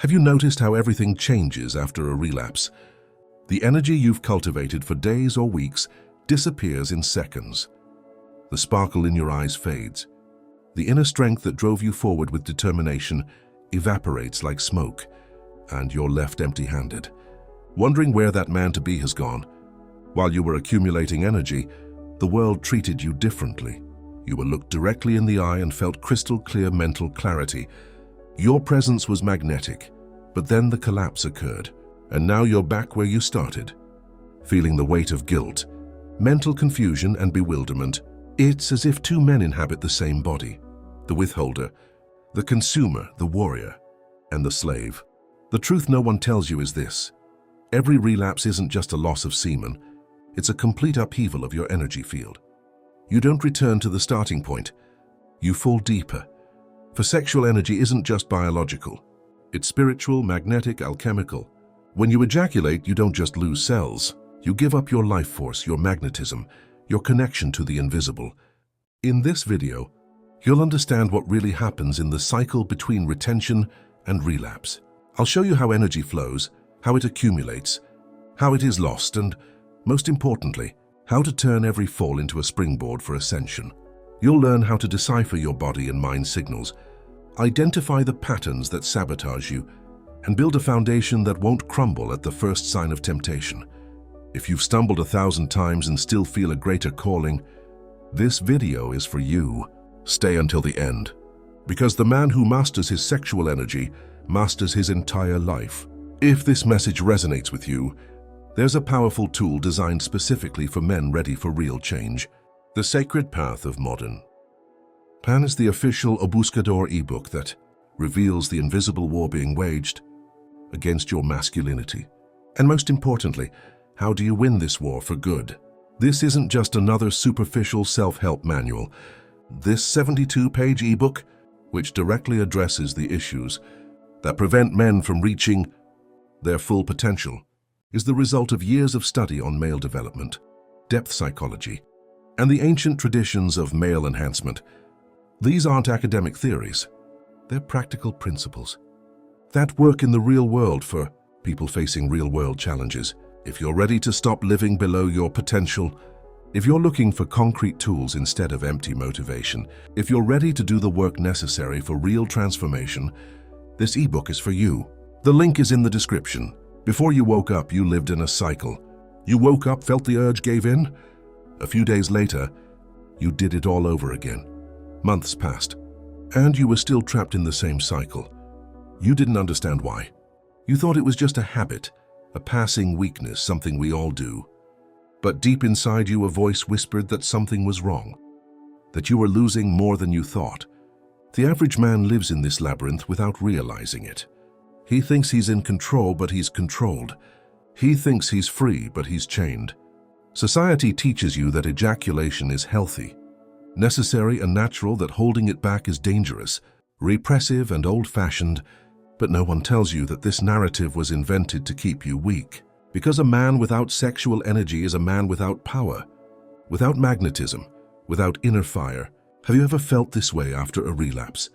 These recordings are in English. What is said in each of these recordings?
Have you noticed how everything changes after a relapse? The energy you've cultivated for days or weeks disappears in seconds. The sparkle in your eyes fades. The inner strength that drove you forward with determination evaporates like smoke, and you're left empty-handed, wondering where that man-to-be has gone. While you were accumulating energy, the world treated you differently. You were looked directly in the eye and felt crystal-clear mental clarity. Your presence was magnetic, but then the collapse occurred, and now you're back where you started, feeling the weight of guilt, mental confusion and bewilderment. It's as if two men inhabit the same body, the withholder, the consumer, the warrior, and the slave. The truth no one tells you is this: every relapse isn't just a loss of semen, it's a complete upheaval of your energy field. You don't return to the starting point, you fall deeper. For sexual energy isn't just biological, it's spiritual, magnetic, alchemical. When you ejaculate, you don't just lose cells, you give up your life force, your magnetism, your connection to the invisible. In this video, you'll understand what really happens in the cycle between retention and relapse. I'll show you how energy flows, how it accumulates, how it is lost, and, most importantly, how to turn every fall into a springboard for ascension. You'll learn how to decipher your body and mind signals, identify the patterns that sabotage you, and build a foundation that won't crumble at the first sign of temptation. If you've stumbled 1,000 times and still feel a greater calling, this video is for you. Stay until the end, because the man who masters his sexual energy masters his entire life. If this message resonates with you, there's a powerful tool designed specifically for men ready for real change: The Sacred Path of Modern. Pan is the official Obuscador ebook that reveals the invisible war being waged against your masculinity. And most importantly, how do you win this war for good? This isn't just another superficial self-help manual. This 72-page ebook, which directly addresses the issues that prevent men from reaching their full potential, is the result of years of study on male development, depth psychology, and the ancient traditions of male enhancement. These aren't academic theories, they're practical principles that work in the real world for people facing real-world challenges. If you're ready to stop living below your potential, if you're looking for concrete tools instead of empty motivation, if you're ready to do the work necessary for real transformation, this ebook is for you. The link is in the description. Before you woke up, you lived in a cycle. You woke up, felt the urge, gave in. A few days later, you did it all over again. Months passed, and you were still trapped in the same cycle. You didn't understand why. You thought it was just a habit, a passing weakness, something we all do. But deep inside you, a voice whispered that something was wrong, that you were losing more than you thought. The average man lives in this labyrinth without realizing it. He thinks he's in control, but he's controlled. He thinks he's free, but he's chained. Society teaches you that ejaculation is healthy, necessary and natural, that holding it back is dangerous, repressive and old-fashioned, but no one tells you that this narrative was invented to keep you weak. Because a man without sexual energy is a man without power, without magnetism, without inner fire. Have you ever felt this way after a relapse?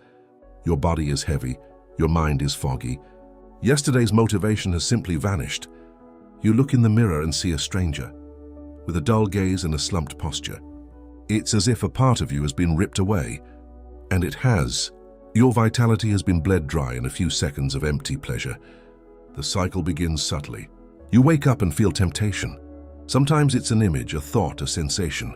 Your body is heavy, your mind is foggy. Yesterday's motivation has simply vanished. You look in the mirror and see a stranger, with a dull gaze and a slumped posture. It's as if a part of you has been ripped away, and it has. Your vitality has been bled dry in a few seconds of empty pleasure. The cycle begins subtly. You wake up and feel temptation. Sometimes it's an image, a thought, a sensation.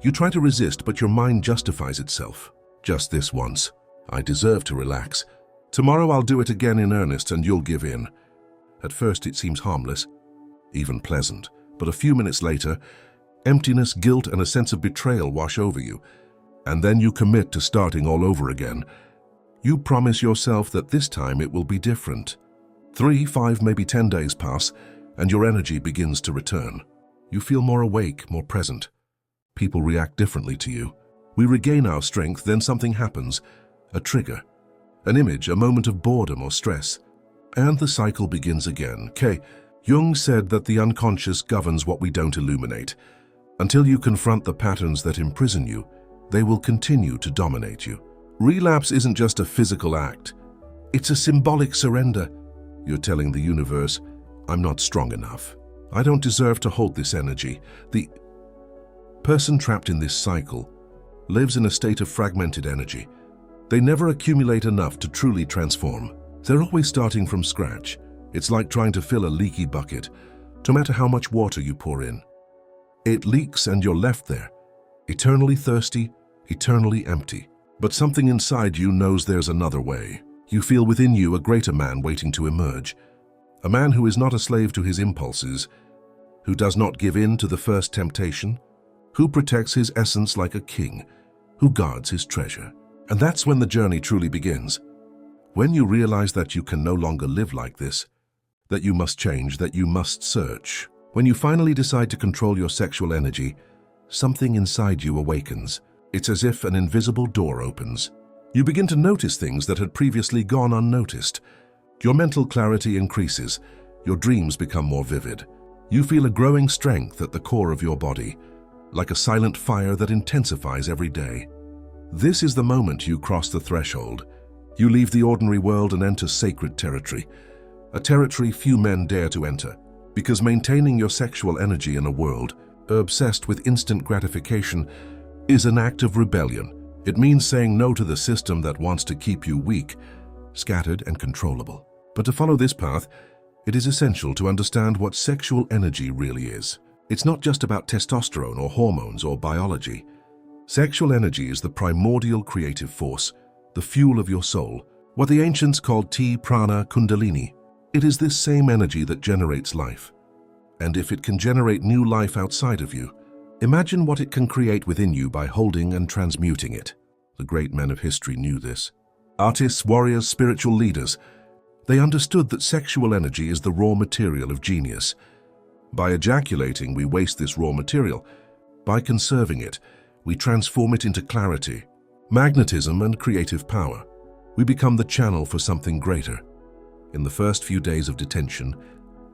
You try to resist, but your mind justifies itself. Just this once. I deserve to relax. Tomorrow I'll do it again in earnest and you'll give in. At first it seems harmless, even pleasant, but a few minutes later, emptiness, guilt, and a sense of betrayal wash over you. And then you commit to starting all over again. You promise yourself that this time it will be different. 3, 5, maybe 10 days pass, and your energy begins to return. You feel more awake, more present. People react differently to you. We regain our strength, then something happens. A trigger, an image, a moment of boredom or stress. And the cycle begins again. Jung said that the unconscious governs what we don't illuminate. Until you confront the patterns that imprison you, they will continue to dominate you. Relapse isn't just a physical act. It's a symbolic surrender. You're telling the universe, I'm not strong enough. I don't deserve to hold this energy. The person trapped in this cycle lives in a state of fragmented energy. They never accumulate enough to truly transform. They're always starting from scratch. It's like trying to fill a leaky bucket. No matter how much water you pour in, it leaks and you're left there, eternally thirsty, eternally empty. But something inside you knows there's another way. You feel within you a greater man waiting to emerge. A man who is not a slave to his impulses, who does not give in to the first temptation, who protects his essence like a king, who guards his treasure. And that's when the journey truly begins. When you realize that you can no longer live like this, that you must change, that you must search. When you finally decide to control your sexual energy, something inside you awakens. It's as if an invisible door opens. You begin to notice things that had previously gone unnoticed. Your mental clarity increases. Your dreams become more vivid. You feel a growing strength at the core of your body, like a silent fire that intensifies every day. This is the moment you cross the threshold. You leave the ordinary world and enter sacred territory, a territory few men dare to enter, because maintaining your sexual energy in a world obsessed with instant gratification is an act of rebellion. It means saying no to the system that wants to keep you weak, scattered, and controllable. But to follow this path, it is essential to understand what sexual energy really is. It's not just about testosterone or hormones or biology. Sexual energy is the primordial creative force, the fuel of your soul, what the ancients called prana kundalini. It is this same energy that generates life. And if it can generate new life outside of you, imagine what it can create within you by holding and transmuting it. The great men of history knew this. Artists, warriors, spiritual leaders, they understood that sexual energy is the raw material of genius. By ejaculating, we waste this raw material. By conserving it, we transform it into clarity, magnetism, and creative power. We become the channel for something greater. In the first few days of detention,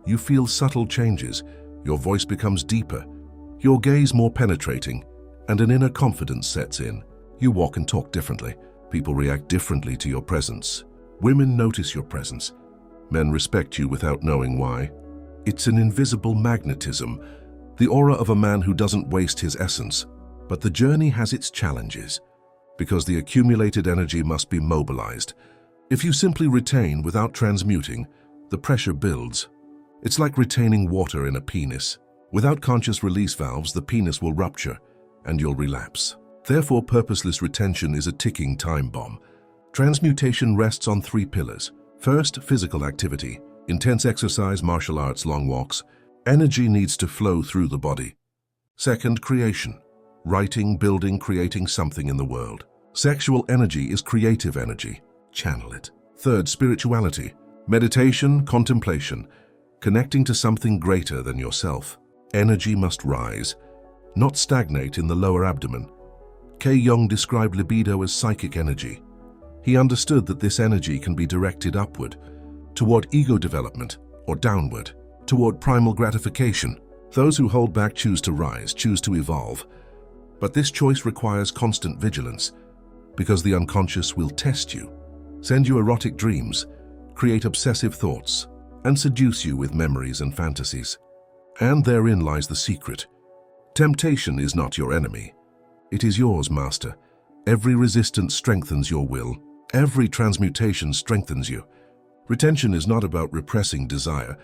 you feel subtle changes. Your voice becomes deeper, your gaze more penetrating, and an inner confidence sets in. You walk and talk differently. People react differently to your presence. Women notice your presence. Men respect you without knowing why. It's an invisible magnetism, the aura of a man who doesn't waste his essence. But the journey has its challenges, because the accumulated energy must be mobilized. If you simply retain without transmuting, the pressure builds. It's like retaining water in a penis. Without conscious release valves, the penis will rupture and you'll relapse. Therefore, purposeless retention is a ticking time bomb. Transmutation rests on 3 pillars. First, physical activity. Intense exercise, martial arts, long walks. Energy needs to flow through the body. Second, creation. Writing, building, creating something in the world. Sexual energy is creative energy. Channel it. Third, spirituality. Meditation, contemplation. Connecting to something greater than yourself. Energy must rise, not stagnate in the lower abdomen. Jung described libido as psychic energy. He understood that this energy can be directed upward, toward ego development, or downward, toward primal gratification. Those who hold back choose to rise, choose to evolve. But this choice requires constant vigilance, because the unconscious will test you, send you erotic dreams, create obsessive thoughts, and seduce you with memories and fantasies. And therein lies the secret. Temptation is not your enemy. It is yours, master. Every resistance strengthens your will. Every transmutation strengthens you. Retention is not about repressing desire,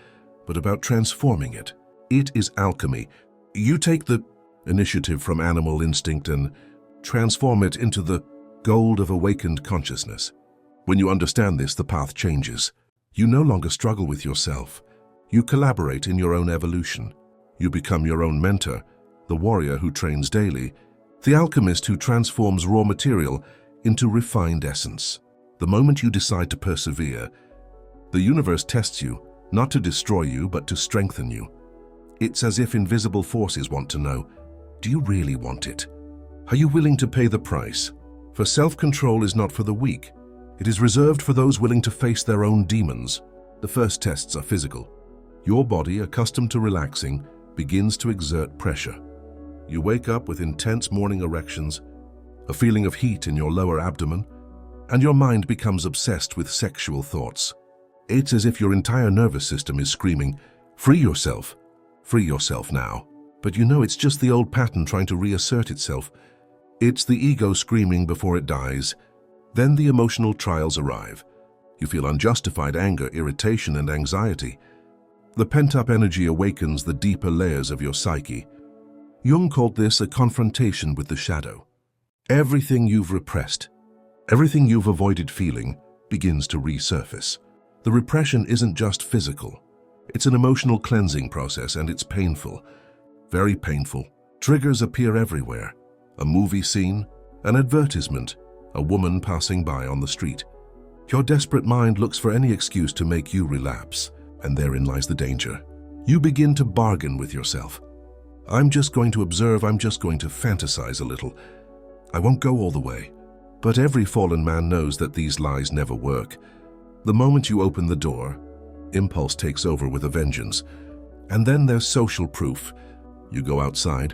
but about transforming it. It is alchemy. You take the initiative from animal instinct and transform it into the gold of awakened consciousness. When you understand this, the path changes. You no longer struggle with yourself. You collaborate in your own evolution. You become your own mentor, the warrior who trains daily, the alchemist who transforms raw material into refined essence. The moment you decide to persevere, the universe tests you, not to destroy you, but to strengthen you. It's as if invisible forces want to know, do you really want it? Are you willing to pay the price? For self-control is not for the weak. It is reserved for those willing to face their own demons. The first tests are physical. Your body, accustomed to relaxing, begins to exert pressure. You wake up with intense morning erections, a feeling of heat in your lower abdomen, and your mind becomes obsessed with sexual thoughts. It's as if your entire nervous system is screaming, "Free yourself. Free yourself now." But you know it's just the old pattern trying to reassert itself. It's the ego screaming before it dies. Then the emotional trials arrive. You feel unjustified anger, irritation, and anxiety. The pent-up energy awakens the deeper layers of your psyche. Jung called this a confrontation with the shadow. Everything you've repressed, everything you've avoided feeling, begins to resurface. The repression isn't just physical. It's an emotional cleansing process, and it's painful. Very painful. Triggers appear everywhere. A movie scene, an advertisement, a woman passing by on the street. Your desperate mind looks for any excuse to make you relapse, and therein lies the danger. You begin to bargain with yourself. I'm just going to observe, I'm just going to fantasize a little. I won't go all the way. But every fallen man knows that these lies never work. The moment you open the door, impulse takes over with a vengeance. And then there's social proof. You go outside,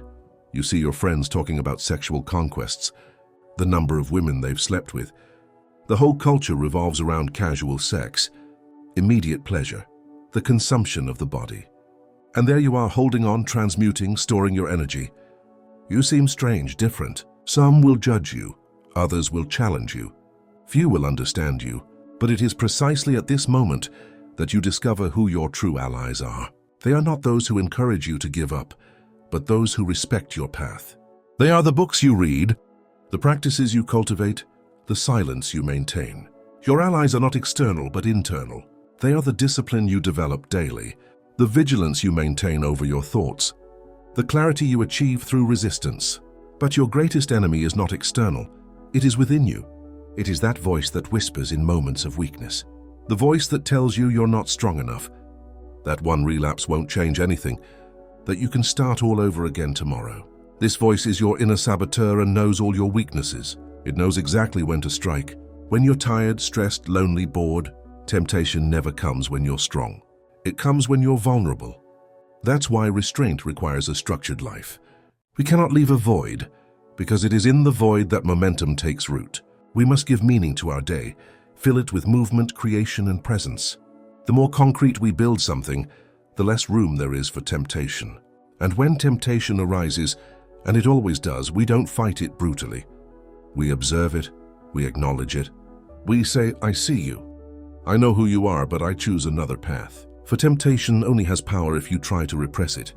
you see your friends talking about sexual conquests, the number of women they've slept with. The whole culture revolves around casual sex, immediate pleasure, the consumption of the body. And there you are, holding on, transmuting, storing your energy. You seem strange, different. Some will judge you, others will challenge you. Few will understand you, but it is precisely at this moment that you discover who your true allies are. They are not those who encourage you to give up, but those who respect your path. They are the books you read, the practices you cultivate, the silence you maintain. Your allies are not external but internal. They are the discipline you develop daily, the vigilance you maintain over your thoughts, the clarity you achieve through resistance. But your greatest enemy is not external, it is within you. It is that voice that whispers in moments of weakness. The voice that tells you you're not strong enough, that one relapse won't change anything, that you can start all over again tomorrow. This voice is your inner saboteur and knows all your weaknesses. It knows exactly when to strike. When you're tired, stressed, lonely, bored, temptation never comes when you're strong. It comes when you're vulnerable. That's why restraint requires a structured life. We cannot leave a void, because it is in the void that momentum takes root. We must give meaning to our day, fill it with movement, creation, and presence. The more concrete we build something, the less room there is for temptation. And when temptation arises, and it always does, we don't fight it brutally. We observe it, we acknowledge it. We say, "I see you. I know who you are, but I choose another path." For temptation only has power if you try to repress it.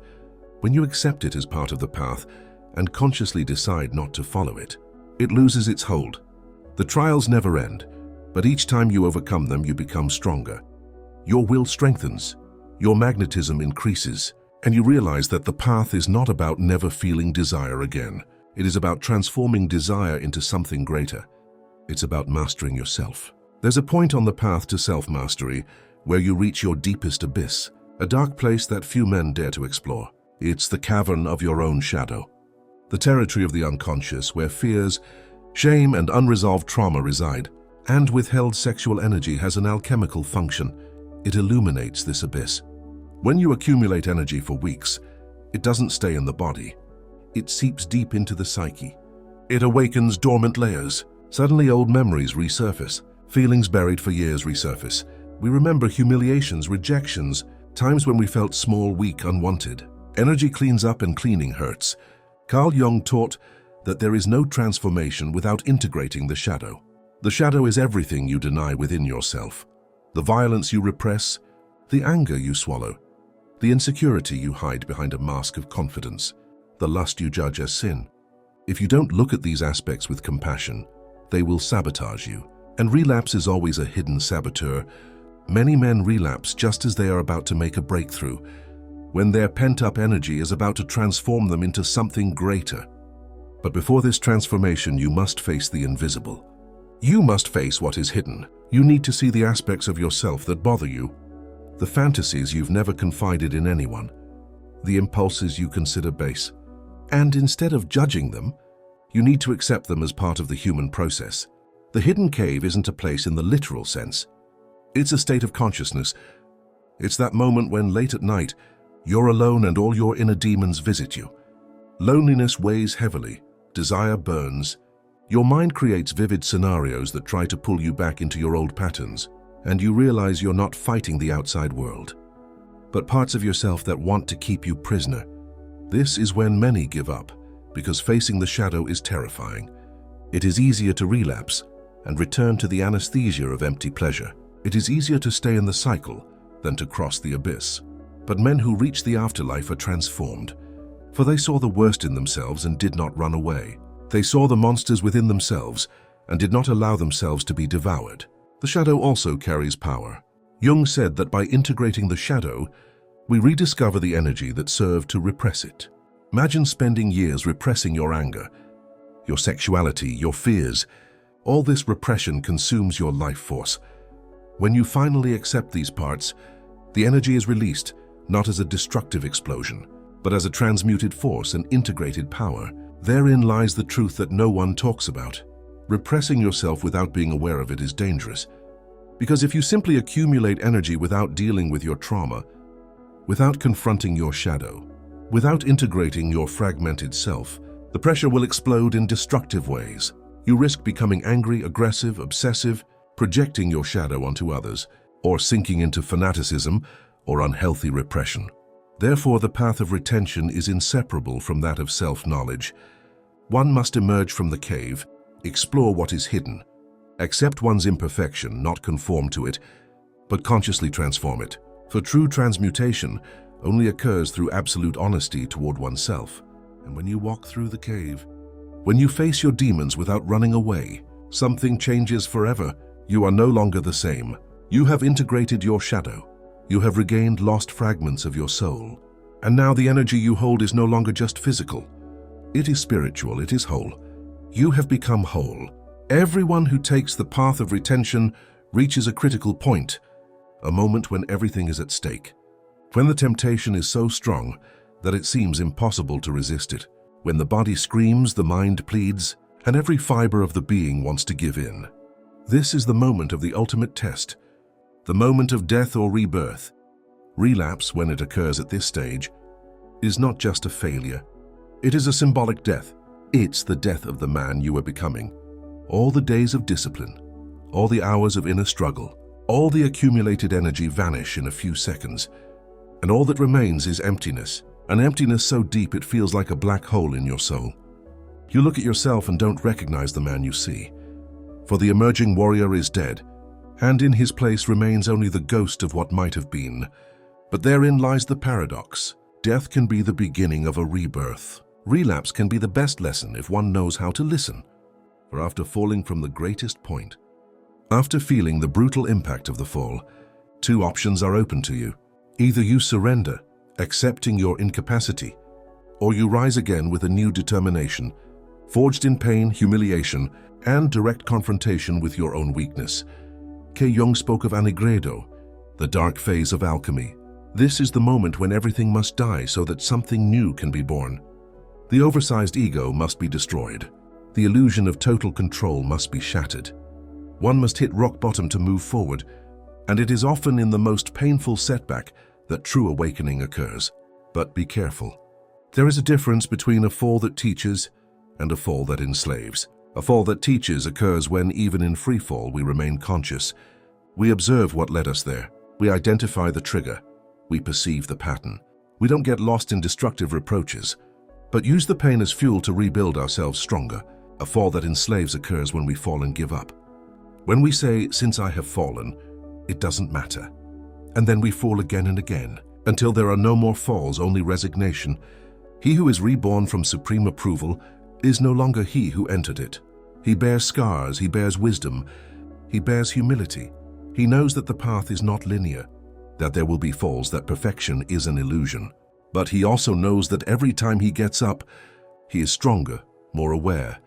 When you accept it as part of the path and consciously decide not to follow it, it loses its hold. The trials never end, but each time you overcome them, you become stronger. Your will strengthens, your magnetism increases, and you realize that the path is not about never feeling desire again. It is about transforming desire into something greater. It's about mastering yourself. There's a point on the path to self-mastery where you reach your deepest abyss, a dark place that few men dare to explore. It's the cavern of your own shadow, the territory of the unconscious where fears, shame, and unresolved trauma reside. And withheld sexual energy has an alchemical function. It illuminates this abyss. When you accumulate energy for weeks, it doesn't stay in the body. It seeps deep into the psyche. It awakens dormant layers. Suddenly old memories resurface. Feelings buried for years resurface. We remember humiliations, rejections, times when we felt small, weak, unwanted. Energy cleans up and cleaning hurts. Carl Jung taught that there is no transformation without integrating the shadow. The shadow is everything you deny within yourself. The violence you repress, the anger you swallow, the insecurity you hide behind a mask of confidence, the lust you judge as sin. If you don't look at these aspects with compassion, they will sabotage you. And relapse is always a hidden saboteur. Many men relapse just as they are about to make a breakthrough, when their pent-up energy is about to transform them into something greater. But before this transformation, you must face the invisible. You must face what is hidden. You need to see the aspects of yourself that bother you, the fantasies you've never confided in anyone, the impulses you consider base. And instead of judging them, you need to accept them as part of the human process. The hidden cave isn't a place in the literal sense. It's a state of consciousness. It's that moment when late at night, you're alone and all your inner demons visit you. Loneliness weighs heavily, desire burns, Your mind creates vivid scenarios that try to pull you back into your old patterns, and you realize you're not fighting the outside world, but parts of yourself that want to keep you prisoner. This is when many give up, because facing the shadow is terrifying. It is easier to relapse and return to the anesthesia of empty pleasure. It is easier to stay in the cycle than to cross the abyss. But men who reach the afterlife are transformed, for they saw the worst in themselves and did not run away. They saw the monsters within themselves and did not allow themselves to be devoured. The shadow also carries power. Jung said that by integrating the shadow, we rediscover the energy that served to repress it. Imagine spending years repressing your anger, your sexuality, your fears. All this repression consumes your life force. When you finally accept these parts, the energy is released, not as a destructive explosion, but as a transmuted force and integrated power. Therein lies the truth that no one talks about. Repressing yourself without being aware of it is dangerous, because if you simply accumulate energy without dealing with your trauma, without confronting your shadow, without integrating your fragmented self, the pressure will explode in destructive ways. You risk becoming angry, aggressive, obsessive, projecting your shadow onto others, or sinking into fanaticism or unhealthy repression. Therefore, the path of retention is inseparable from that of self-knowledge. One must emerge from the cave, explore what is hidden, accept one's imperfection, not conform to it, but consciously transform it. For true transmutation only occurs through absolute honesty toward oneself. And when you walk through the cave, when you face your demons without running away, something changes forever. You are no longer the same. You have integrated your shadow. You have regained lost fragments of your soul. And now the energy you hold is no longer just physical. It is spiritual, it is whole. You have become whole. Everyone who takes the path of retention reaches a critical point, a moment when everything is at stake. When the temptation is so strong that it seems impossible to resist it. When the body screams, the mind pleads, and every fiber of the being wants to give in. This is the moment of the ultimate test, the moment of death or rebirth. Relapse, when it occurs at this stage, is not just a failure. It is a symbolic death. It's the death of the man you are becoming. All the days of discipline, all the hours of inner struggle, all the accumulated energy vanish in a few seconds, and all that remains is emptiness, an emptiness so deep it feels like a black hole in your soul. You look at yourself and don't recognize the man you see, for the emerging warrior is dead, and in his place remains only the ghost of what might have been. But therein lies the paradox. Death can be the beginning of a rebirth. Relapse can be the best lesson if one knows how to listen. For after falling from the greatest point, after feeling the brutal impact of the fall, two options are open to you. Either you surrender, accepting your incapacity, or you rise again with a new determination, forged in pain, humiliation, and direct confrontation with your own weakness. Jung spoke of anigredo, the dark phase of alchemy. This is the moment when everything must die so that something new can be born. The oversized ego must be destroyed. The illusion of total control must be shattered. One must hit rock bottom to move forward, and it is often in the most painful setback that true awakening occurs. But be careful. There is a difference between a fall that teaches and a fall that enslaves. A fall that teaches occurs when, even in free fall, we remain conscious. We observe what led us there. We identify the trigger. We perceive the pattern. We don't get lost in destructive reproaches, but use the pain as fuel to rebuild ourselves stronger. A fall that enslaves occurs when we fall and give up. When we say, "Since I have fallen, it doesn't matter." And then we fall again and again, until there are no more falls, only resignation. He who is reborn from supreme approval is no longer he who entered it. He bears scars, he bears wisdom, he bears humility. He knows that the path is not linear, that there will be falls, that perfection is an illusion. But he also knows that every time he gets up, he is stronger, more aware,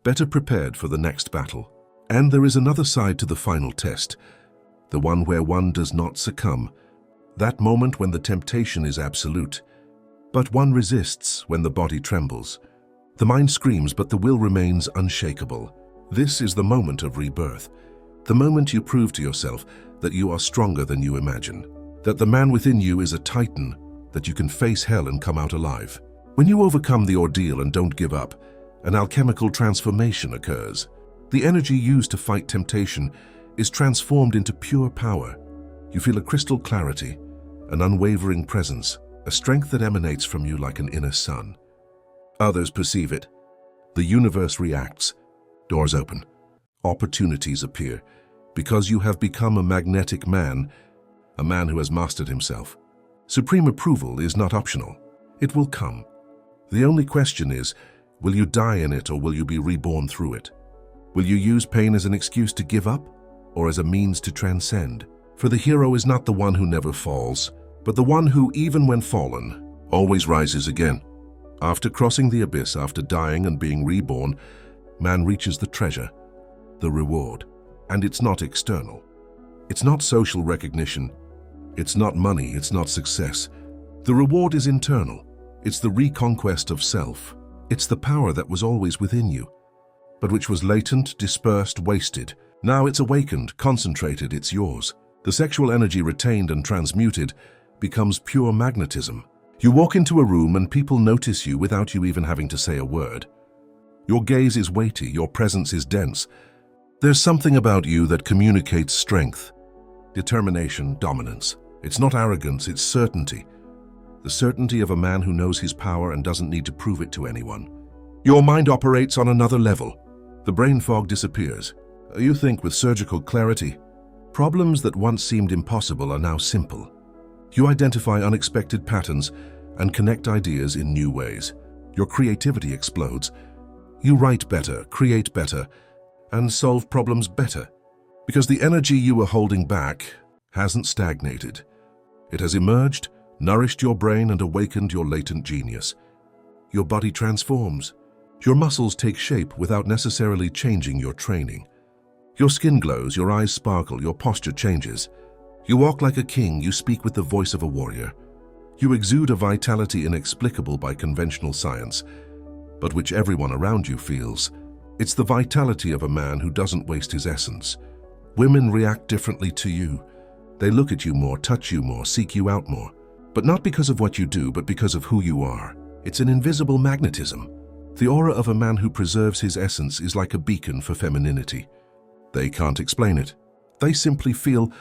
better prepared for the next battle. And there is another side to the final test, the one where one does not succumb, that moment when the temptation is absolute, but one resists when the body trembles. The mind screams, but the will remains unshakable. This is the moment of rebirth, the moment you prove to yourself that you are stronger than you imagine, that the man within you is a titan, that you can face hell and come out alive. When you overcome the ordeal and don't give up, An alchemical transformation occurs. The energy used to fight temptation is transformed into pure power. You feel a crystal clarity, an unwavering presence, a strength that emanates from you like an inner sun. Others perceive it. The universe reacts. Doors open. Opportunities appear. Because you have become a magnetic man, a man who has mastered himself. Supreme approval is not optional. It will come. The only question is, will you die in it or will you be reborn through it? Will you use pain as an excuse to give up or as a means to transcend? For the hero is not the one who never falls, but the one who, even when fallen, always rises again. After crossing the abyss, after dying and being reborn, man reaches the treasure, the reward. And it's not external. It's not social recognition. It's not money. It's not success. The reward is internal. It's the reconquest of self. It's the power that was always within you, but which was latent, dispersed, wasted. Now it's awakened, concentrated, it's yours. The sexual energy retained and transmuted becomes pure magnetism. You walk into a room and people notice you without you even having to say a word. Your gaze is weighty, your presence is dense. There's something about you that communicates strength, determination, dominance. It's not arrogance, it's certainty. The certainty of a man who knows his power and doesn't need to prove it to anyone. Your mind operates on another level. The brain fog disappears. You think with surgical clarity. Problems that once seemed impossible are now simple. You identify unexpected patterns and connect ideas in new ways. Your creativity explodes. You write better, create better, and solve problems better. Because the energy you were holding back hasn't stagnated. It has emerged, nourished your brain and awakened your latent genius. Your body transforms. Your muscles take shape without necessarily changing your training. Your skin glows, your eyes sparkle, your posture changes. You walk like a king, you speak with the voice of a warrior. You exude a vitality inexplicable by conventional science, but which everyone around you feels. It's the vitality of a man who doesn't waste his essence. Women react differently to you. They look at you more, touch you more, seek you out more. But not because of what you do, but because of who you are. It's an invisible magnetism. The aura of a man who preserves his essence is like a beacon for femininity. They can't explain it. They simply feel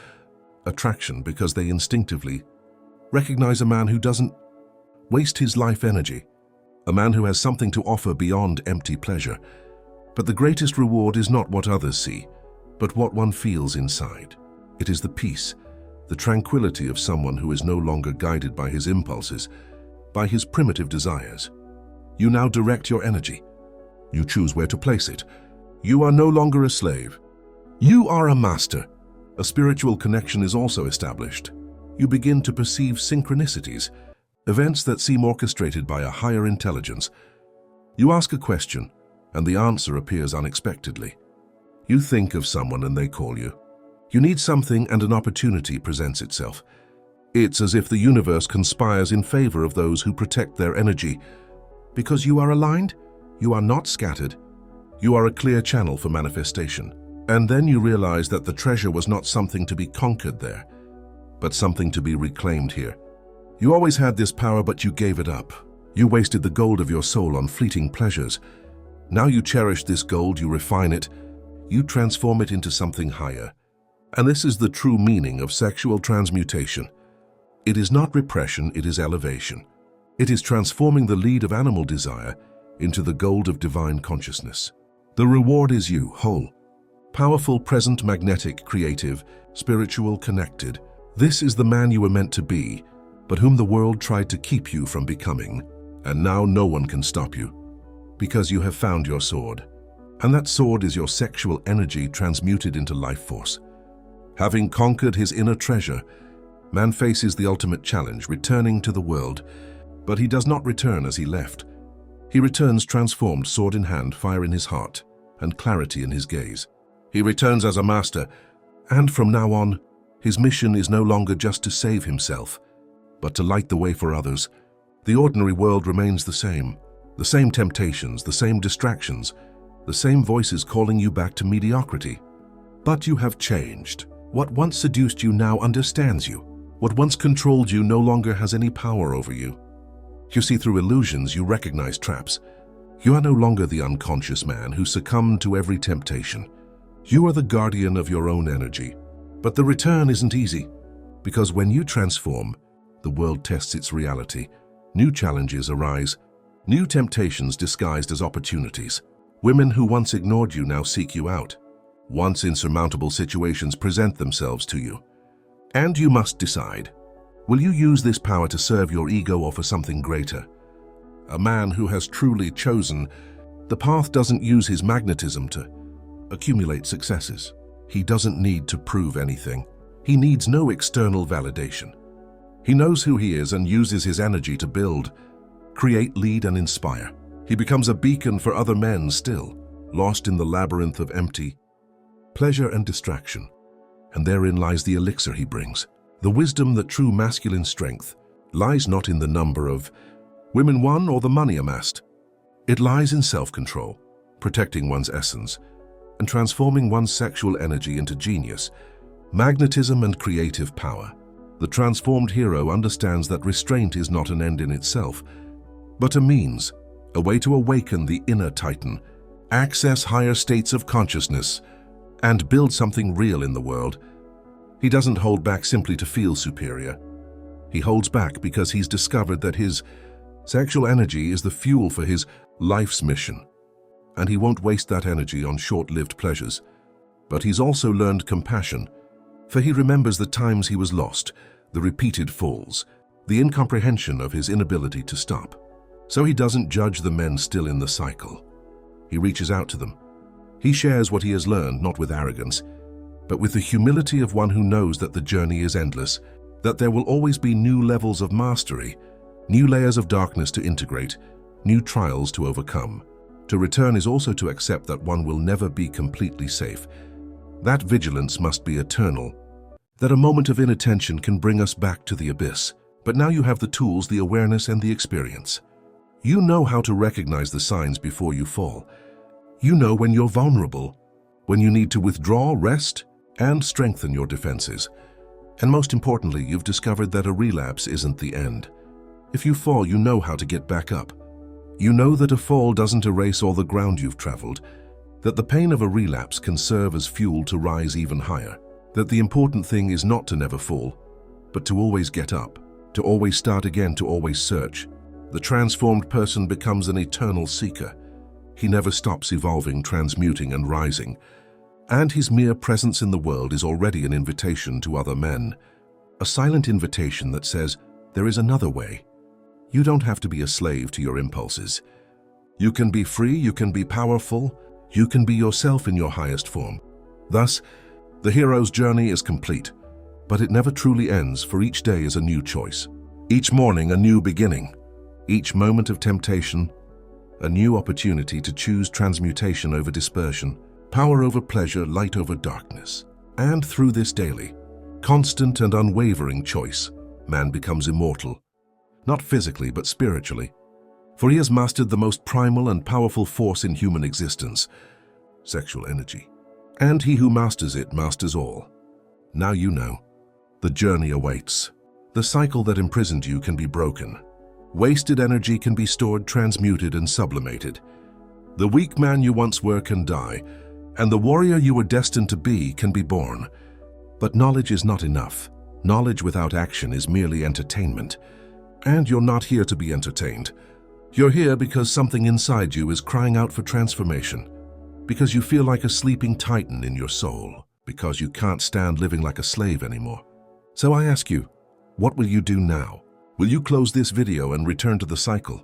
attraction because they instinctively recognize a man who doesn't waste his life energy, a man who has something to offer beyond empty pleasure. But the greatest reward is not what others see, but what one feels inside. It is the peace, the tranquility of someone who is no longer guided by his impulses, by his primitive desires. You now direct your energy. You choose where to place it. You are no longer a slave. You are a master. A spiritual connection is also established. You begin to perceive synchronicities, events that seem orchestrated by a higher intelligence. You ask a question, and the answer appears unexpectedly. You think of someone and they call you. You need something and an opportunity presents itself. It's as if the universe conspires in favor of those who protect their energy. Because you are aligned, you are not scattered. You are a clear channel for manifestation. And then you realize that the treasure was not something to be conquered there, but something to be reclaimed here. You always had this power, but you gave it up. You wasted the gold of your soul on fleeting pleasures. Now you cherish this gold, you refine it, you transform it into something higher. And this is the true meaning of sexual transmutation. It is not repression, it is elevation. It is transforming the lead of animal desire into the gold of divine consciousness. The reward is you, whole, powerful, present, magnetic, creative, spiritual, connected. This is the man you were meant to be, but whom the world tried to keep you from becoming. And now no one can stop you, because you have found your sword. And that sword is your sexual energy transmuted into life force. Having conquered his inner treasure, man faces the ultimate challenge, returning to the world. But he does not return as he left. He returns transformed, sword in hand, fire in his heart, and clarity in his gaze. He returns as a master, and from now on, his mission is no longer just to save himself, but to light the way for others. The ordinary world remains the same temptations, the same distractions, the same voices calling you back to mediocrity. But you have changed. What once seduced you now understands you. What once controlled you no longer has any power over you. You see through illusions, you recognize traps. You are no longer the unconscious man who succumbed to every temptation. You are the guardian of your own energy. But the return isn't easy, because when you transform, the world tests its reality. New challenges arise, new temptations disguised as opportunities. Women who once ignored you now seek you out. Once insurmountable situations present themselves to you. And you must decide, will you use this power to serve your ego or for something greater? A man who has truly chosen the path doesn't use his magnetism to accumulate successes. He doesn't need to prove anything. He needs no external validation. He knows who he is and uses his energy to build, create, lead, and inspire. He becomes a beacon for other men still, lost in the labyrinth of empty pleasure and distraction. And therein lies the elixir he brings. The wisdom that true masculine strength lies not in the number of women won or the money amassed. It lies in self-control, protecting one's essence, and transforming one's sexual energy into genius, magnetism, and creative power. The transformed hero understands that restraint is not an end in itself, but a means, a way to awaken the inner titan, access higher states of consciousness, and build something real in the world. He doesn't hold back simply to feel superior. He holds back because he's discovered that his sexual energy is the fuel for his life's mission. And he won't waste that energy on short-lived pleasures. But he's also learned compassion, for he remembers the times he was lost, the repeated falls, the incomprehension of his inability to stop. So he doesn't judge the men still in the cycle. He reaches out to them. He shares what he has learned, not with arrogance, but with the humility of one who knows that the journey is endless, that there will always be new levels of mastery, new layers of darkness to integrate, new trials to overcome. To return is also to accept that one will never be completely safe. That vigilance must be eternal, that a moment of inattention can bring us back to the abyss. But now you have the tools, the awareness, and the experience. You know how to recognize the signs before you fall. You know when you're vulnerable, when you need to withdraw, rest, and strengthen your defenses. And most importantly, you've discovered that a relapse isn't the end. If you fall, you know how to get back up. You know that a fall doesn't erase all the ground you've traveled, that the pain of a relapse can serve as fuel to rise even higher, that the important thing is not to never fall, but to always get up, to always start again, to always search. The transformed person becomes an eternal seeker. He never stops evolving, transmuting, and rising. And his mere presence in the world is already an invitation to other men, a silent invitation that says, there is another way. You don't have to be a slave to your impulses. You can be free, you can be powerful, you can be yourself in your highest form. Thus, the hero's journey is complete, but it never truly ends, for each day is a new choice. Each morning a new beginning. Each moment of temptation, a new opportunity to choose transmutation over dispersion, power over pleasure, light over darkness. And through this daily, constant and unwavering choice, man becomes immortal. Not physically, but spiritually. For he has mastered the most primal and powerful force in human existence, sexual energy. And he who masters it masters all. Now you know. The journey awaits. The cycle that imprisoned you can be broken. Wasted energy can be stored, transmuted, and sublimated. The weak man you once were can die, and the warrior you were destined to be can be born. But knowledge is not enough. Knowledge without action is merely entertainment. And you're not here to be entertained. You're here because something inside you is crying out for transformation. Because you feel like a sleeping titan in your soul. Because you can't stand living like a slave anymore. So I ask you, what will you do now? Will you close this video and return to the cycle?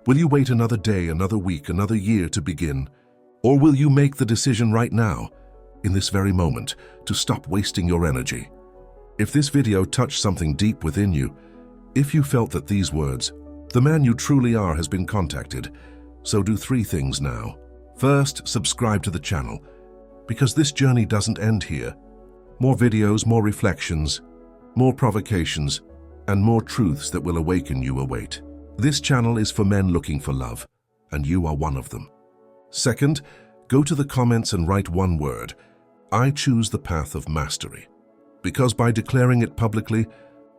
Will you wait another day, another week, another year to begin? Or will you make the decision right now, in this very moment, to stop wasting your energy? If this video touched something deep within you, if you felt that these words, the man you truly are, has been contacted, so do 3 things now. First, subscribe to the channel, because this journey doesn't end here. More videos, more reflections, more provocations, and more truths that will awaken you await. This channel is for men looking for love, and you are one of them. Second, go to the comments and write one word. I choose the path of mastery. Because by declaring it publicly,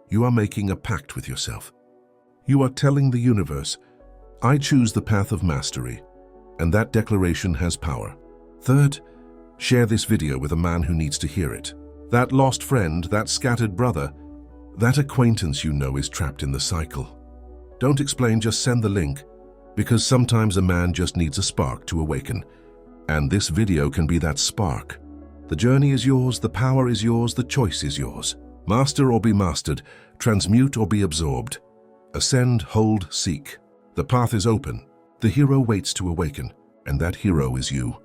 you are making a pact with yourself. You are telling the universe, I choose the path of mastery. and that declaration has power. Third, share this video with a man who needs to hear it. That lost friend, that scattered brother, that acquaintance you know is trapped in the cycle. Don't explain, just send the link, because sometimes a man just needs a spark to awaken. And this video can be that spark. The journey is yours, the power is yours, the choice is yours. Master or be mastered, transmute or be absorbed. Ascend, hold, seek. The path is open. The hero waits to awaken, and that hero is you.